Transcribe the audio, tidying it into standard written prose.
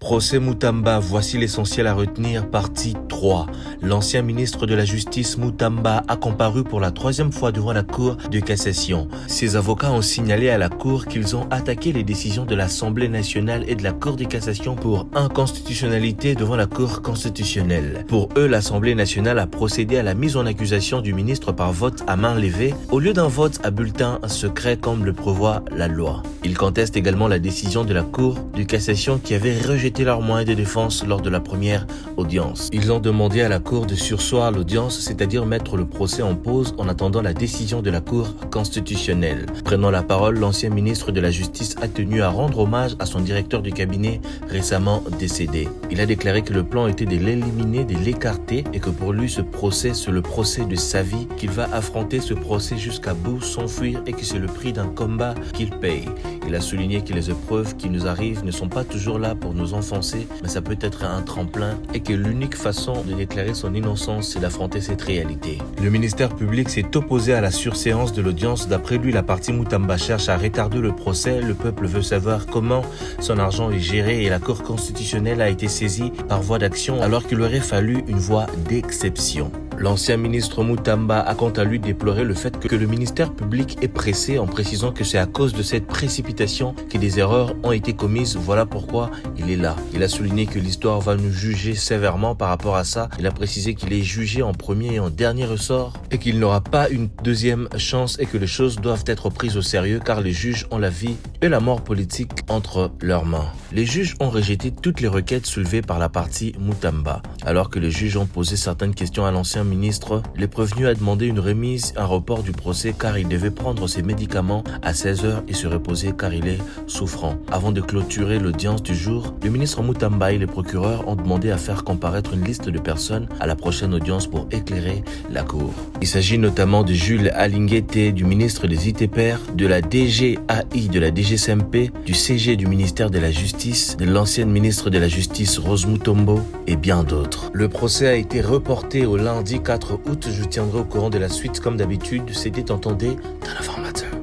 Procès Moutamba, voici l'essentiel à retenir, partie 3. L'ancien ministre de la Justice Moutamba a comparu pour la 3e fois devant la Cour de cassation. Ses avocats ont signalé à la Cour qu'ils ont attaqué les décisions de l'Assemblée nationale et de la Cour de cassation pour inconstitutionnalité devant la Cour constitutionnelle. Pour eux, l'Assemblée nationale a procédé à la mise en accusation du ministre par vote à main levée au lieu d'un vote à bulletin secret comme le prévoit la loi. Ils contestent également la décision de la Cour de cassation qui avait rejeté leurs moyens de défense lors de la première audience. Ils ont demandé à la Cour de surseoir l'audience, c'est-à-dire mettre le procès en pause en attendant la décision de la Cour constitutionnelle. Prenant la parole, l'ancien ministre de la Justice a tenu à rendre hommage à son directeur du cabinet récemment décédé. Il a déclaré que le plan était de l'éliminer, de l'écarter et que pour lui ce procès, c'est le procès de sa vie, qu'il va affronter ce procès jusqu'à bout sans fuir et que c'est le prix d'un combat qu'il paye. Il a souligné que les épreuves qui nous arrivent ne sont pas toujours là pour nous enfoncer, mais ça peut être un tremplin et que l'unique façon de déclarer son innocence, c'est d'affronter cette réalité. Le ministère public s'est opposé à la surséance de l'audience. D'après lui, la partie Moutamba cherche à retarder le procès. Le peuple veut savoir comment son argent est géré et la Cour constitutionnelle a été saisie par voie d'action alors qu'il aurait fallu une voie d'exception. L'ancien ministre Moutamba a quant à lui déploré le fait que le ministère public est pressé en précisant que c'est à cause de cette précipitation que des erreurs ont été commises. Voilà pourquoi il est là. Il a souligné que l'histoire va nous juger sévèrement par rapport à ça. Il a précisé qu'il est jugé en premier et en dernier ressort et qu'il n'aura pas une deuxième chance et que les choses doivent être prises au sérieux car les juges ont la vie et la mort politique entre leurs mains. Les juges ont rejeté toutes les requêtes soulevées par la partie Moutamba. Alors que les juges ont posé certaines questions à l'ancien ministre, le prévenu a demandé une remise, un report du procès car il devait prendre ses médicaments à 16h et se reposer car il est souffrant. Avant de clôturer l'audience du jour, le ministre Moutamba et les procureurs ont demandé à faire comparaître une liste de personnes à la prochaine audience pour éclairer la cour. Il s'agit notamment de Jules Alinguete, du ministre des ITPR, de la DGAI, de la DGCMP, du CG du ministère de la Justice, de l'ancienne ministre de la Justice Rose Mutombo et bien d'autres. Le procès a été reporté au lundi 4 août. Je vous tiendrai au courant de la suite comme d'habitude. C'était Entendez dans l'informateur.